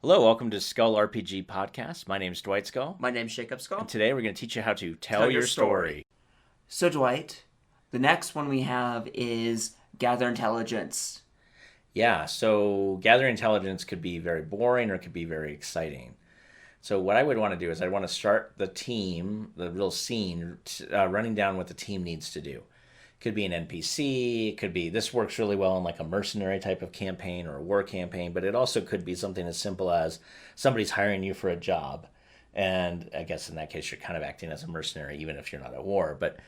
Hello, welcome to Skull RPG Podcast. My name's Dwight Skull. My name's Jacob Skull. And today we're going to teach you how to tell your story. So, Dwight, the next one we have is gather intelligence. Yeah, so gathering intelligence could be very boring or it could be very exciting. So what I would want to do is I want to start the team, the real scene, running down what the team needs to do. Could be an NPC, it could be, this works really well in like a mercenary type of campaign or a war campaign, but it also could be something as simple as somebody's hiring you for a job. And I guess in that case, you're kind of acting as a mercenary, even if you're not at war, but,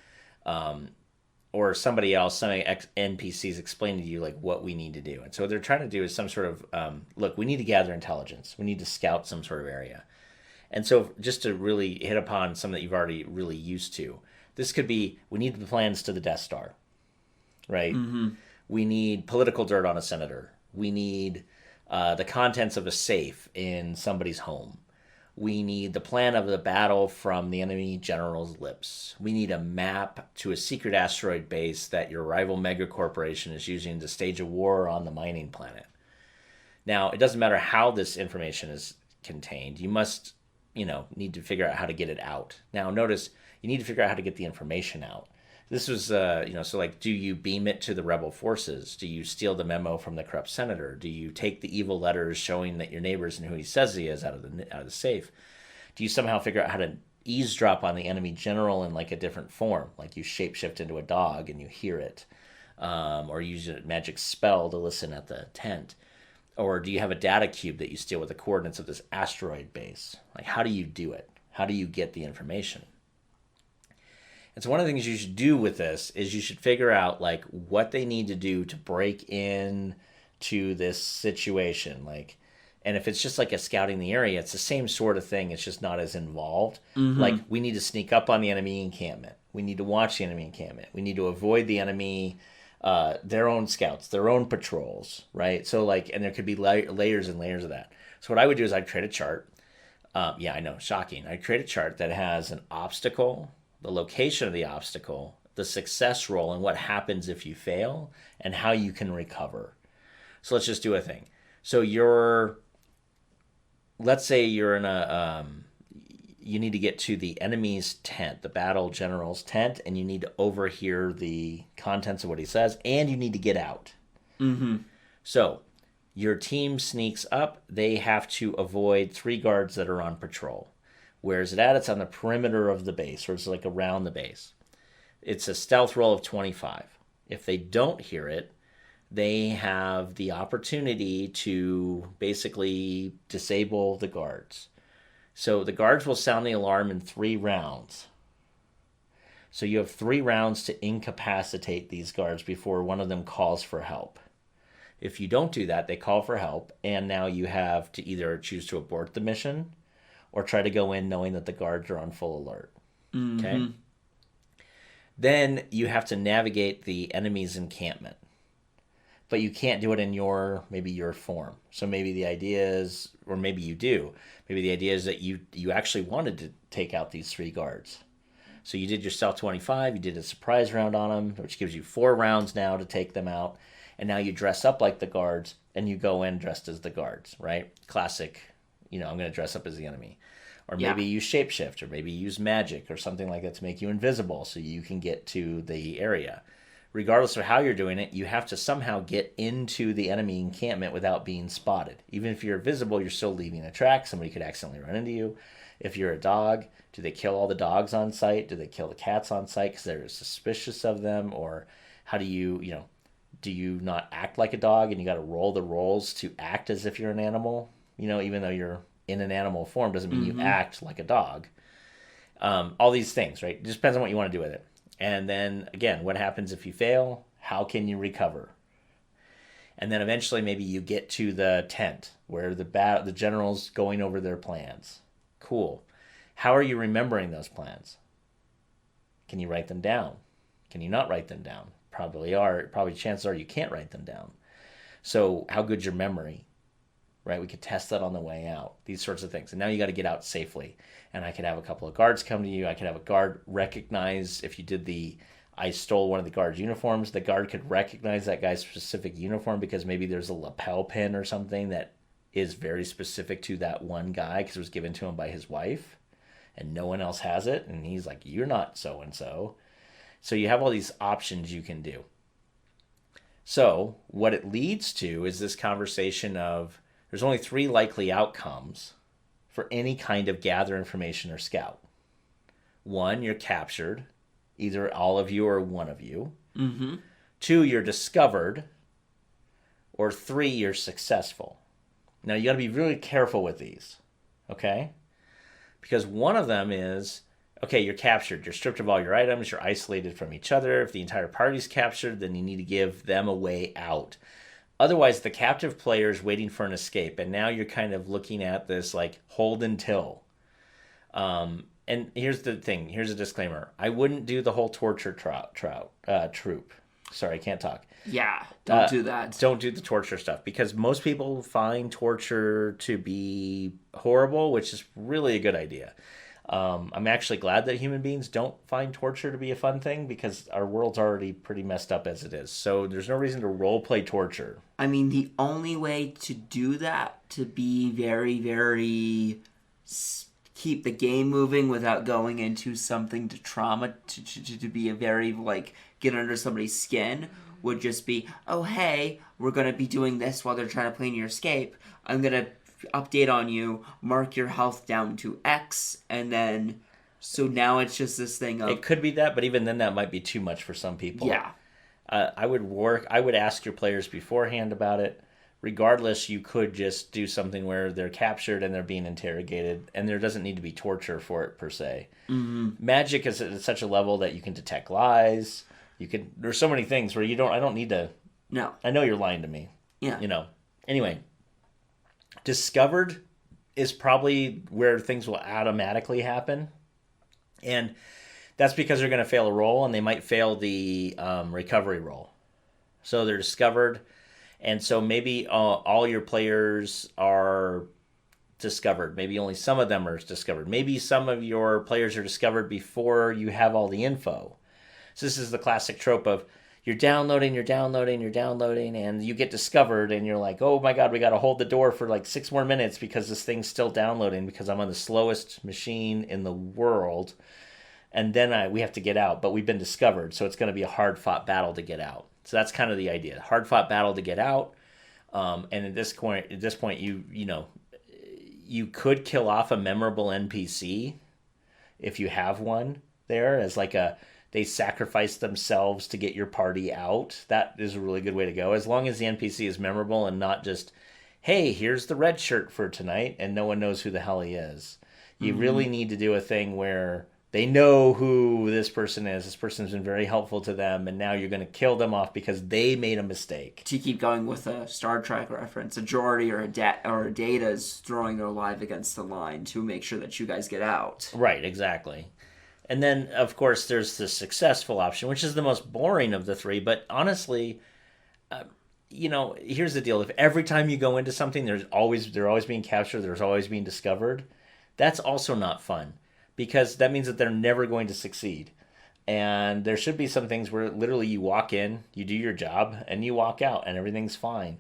or somebody else, some NPCs explain to you like what we need to do. And so what they're trying to do is some sort of, look, we need to gather intelligence. We need to scout some sort of area. And so just to really hit upon some that you've already really used to, this could be, we need the plans to the Death Star, right? Mm-hmm. We need political dirt on a senator. We need the contents of a safe in somebody's home. We need the plan of the battle from the enemy general's lips. We need a map to a secret asteroid base that your rival megacorporation is using to stage a war on the mining planet. Now, it doesn't matter how this information is contained. You must, need to figure out how to get it out. Now, notice, you need to figure out how to get the information out. This was, so like, do you beam it to the rebel forces? Do you steal the memo from the corrupt senator? Do you take the evil letters showing that your neighbor's and who he says he is out of the safe? Do you somehow figure out how to eavesdrop on the enemy general in like a different form? Like you shapeshift into a dog and you hear it, or use a magic spell to listen at the tent. Or do you have a data cube that you steal with the coordinates of this asteroid base? Like, how do you do it? How do you get the information? And so one of the things you should do with this is you should figure out like what they need to do to break in to this situation. Like, and if it's just like a scouting the area, it's the same sort of thing. It's just not as involved. Mm-hmm. Like we need to sneak up on the enemy encampment. We need to watch the enemy encampment. We need to avoid the enemy, their own scouts, their own patrols, right? So like, and there could be layers and layers of that. So what I would do is I'd create a chart. Yeah, I know, shocking. I'd create a chart that has an obstacle, the location of the obstacle, the success roll, and what happens if you fail, and how you can recover. So let's just do a thing. So let's say you're in you need to get to the enemy's tent, the battle general's tent, and you need to overhear the contents of what he says, and you need to get out. Mm-hmm. So your team sneaks up. They have to avoid 3 guards that are on patrol. Where is it at? It's on the perimeter of the base, or it's like around the base. It's a stealth roll of 25. If they don't hear it, they have the opportunity to basically disable the guards. So the guards will sound the alarm in 3 rounds. So you have 3 rounds to incapacitate these guards before one of them calls for help. If you don't do that, they call for help, and now you have to either choose to abort the mission or try to go in knowing that the guards are on full alert. Mm-hmm. Okay? Then you have to navigate the enemy's encampment. But you can't do it in your form. So maybe the idea is, or maybe you do, maybe the idea is that you actually wanted to take out these 3 guards. So you did your stealth 25, you did a surprise round on them, which gives you 4 rounds now to take them out. And now you dress up like the guards, and you go in dressed as the guards, right? Classic, I'm going to dress up as the enemy. Or maybe you shapeshift, or maybe use magic or something like that to make you invisible so you can get to the area. Regardless of how you're doing it, you have to somehow get into the enemy encampment without being spotted. Even if you're visible, you're still leaving a track. Somebody could accidentally run into you. If you're a dog, do they kill all the dogs on site? Do they kill the cats on site because they're suspicious of them? Or how do you, do you not act like a dog and you got to roll the rolls to act as if you're an animal? Even though you're in an animal form doesn't mean you act like a dog. All these things, right? It just depends on what you want to do with it. And then, again, what happens if you fail? How can you recover? And then eventually maybe you get to the tent where the general's going over their plans. Cool. How are you remembering those plans? Can you write them down? Can you not write them down? Probably chances are you can't write them down. So how good's your memory? Right? We could test that on the way out. These sorts of things. And now you got to get out safely. And I could have a couple of guards come to you. I could have a guard recognize if you did I stole one of the guard's uniforms. The guard could recognize that guy's specific uniform because maybe there's a lapel pin or something that is very specific to that one guy because it was given to him by his wife and no one else has it. And he's like, you're not so and so. So you have all these options you can do. So what it leads to is this conversation of there's only 3 likely outcomes for any kind of gather information or scout. 1, you're captured, either all of you or one of you. Mm-hmm. 2, you're discovered. Or 3, you're successful. Now you got to be really careful with these, okay? Because one of them is, okay, you're captured. You're stripped of all your items. You're isolated from each other. If the entire party's captured, then you need to give them a way out. Otherwise, the captive player is waiting for an escape, and now you're kind of looking at this like hold until. And here's the thing. Here's a disclaimer. I wouldn't do the whole torture troop. Sorry, I can't talk. Yeah, don't do that. Don't do the torture stuff because most people find torture to be horrible, which is really a good idea. I'm actually glad that human beings don't find torture to be a fun thing because our world's already pretty messed up as it is. So there's no reason to role play torture. I mean, the only way to do that, to be very, very keep the game moving without going into something to trauma, to be a very, like, get under somebody's skin, would just be, oh, hey, we're going to be doing this while they're trying to plan your escape. I'm going to update on you, mark your health down to X, and then, so now it's just this thing of... It could be that, but even then that might be too much for some people. Yeah. I would ask your players beforehand about it. Regardless, you could just do something where they're captured and they're being interrogated, and there doesn't need to be torture for it per se. Mm-hmm. Magic is at such a level that you can detect lies. There's so many things where I don't need to. No. I know you're lying to me. Yeah. Anyway, discovered is probably where things will automatically happen, and that's because they're going to fail a roll, and they might fail the recovery roll. So they're discovered. And so maybe all your players are discovered. Maybe only some of them are discovered. Maybe some of your players are discovered before you have all the info. So this is the classic trope of you're downloading, and you get discovered, and you're like, oh my God, we got to hold the door for like 6 more minutes because this thing's still downloading because I'm on the slowest machine in the world. And then we have to get out, but we've been discovered, so it's going to be a hard-fought battle to get out. So that's kind of the idea. Hard-fought battle to get out. And at this point, you could kill off a memorable NPC if you have one there as like they sacrifice themselves to get your party out. That is a really good way to go. As long as the NPC is memorable and not just, hey, here's the red shirt for tonight, and no one knows who the hell he is. You really need to do a thing where they know who this person is. This person's been very helpful to them, and now you're going to kill them off because they made a mistake. To keep going with a Star Trek reference, a Geordi or a Data is throwing their life against the line to make sure that you guys get out. Right, exactly. And then, of course, there's the successful option, which is the most boring of the 3. But honestly, here's the deal. If every time you go into something, they're always being captured, there's always being discovered, that's also not fun. Because that means that they're never going to succeed. And there should be some things where literally you walk in, you do your job, and you walk out, and everything's fine.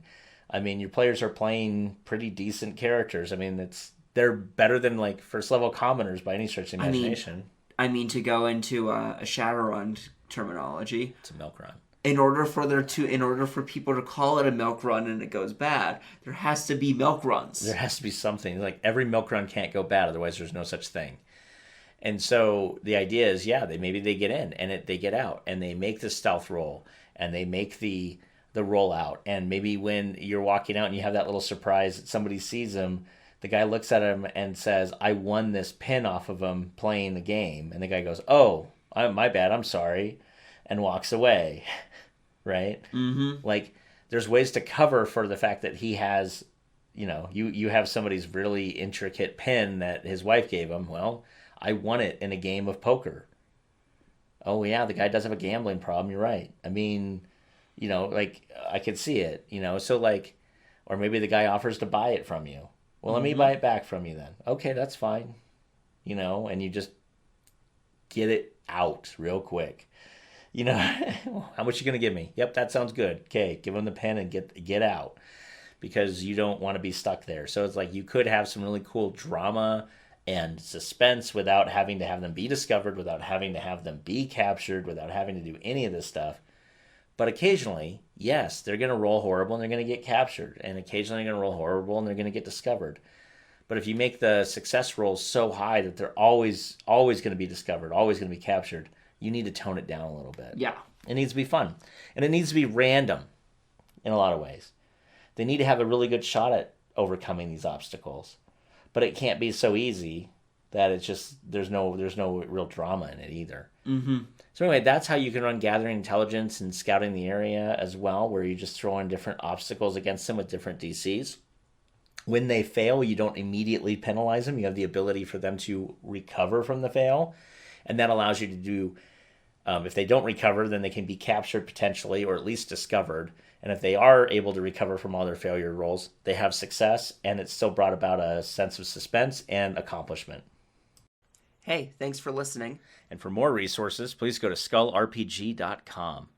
I mean, your players are playing pretty decent characters. I mean, they're better than like first level commoners by any stretch of the imagination. I mean, to go into a Shadowrun terminology, it's a milk run. In order for people to call it a milk run and it goes bad, there has to be milk runs. There has to be something. Like every milk run can't go bad, otherwise there's no such thing. And so the idea is, maybe they get in and they get out and they make the stealth roll and they make the roll out. And maybe when you're walking out and you have that little surprise that somebody sees them, the guy looks at him and says, I won this pin off of him playing the game. And the guy goes, oh, my bad, I'm sorry, and walks away, right? Mm-hmm. Like there's ways to cover for the fact that he has, you have somebody's really intricate pin that his wife gave him. Well, I won it in a game of poker. Oh, yeah, the guy does have a gambling problem. You're right. I mean, I could see it, So, or maybe the guy offers to buy it from you. Well, let me buy it back from you then. Okay, that's fine. And you just get it out real quick. How much you going to give me? Yep, that sounds good. Okay, give him the pen and get out. because you don't want to be stuck there. So it's like you could have some really cool drama and suspense without having to have them be discovered, without having to have them be captured, without having to do any of this stuff. But occasionally, yes, they're going to roll horrible and they're going to get captured. And occasionally they're going to roll horrible and they're going to get discovered. But if you make the success rolls so high that they're always going to be discovered, always going to be captured, you need to tone it down a little bit. Yeah. It needs to be fun. And it needs to be random in a lot of ways. They need to have a really good shot at overcoming these obstacles. But it can't be so easy that it's just there's no real drama in it either. Mm-hmm. So anyway, that's how you can run gathering intelligence and scouting the area as well, where you just throw in different obstacles against them with different DCs. When they fail, you don't immediately penalize them. You have the ability for them to recover from the fail. And that allows you to do, if they don't recover, then they can be captured potentially, or at least discovered. And if they are able to recover from all their failure rolls, they have success, and it's still brought about a sense of suspense and accomplishment. Hey, thanks for listening. And for more resources, please go to skullrpg.com.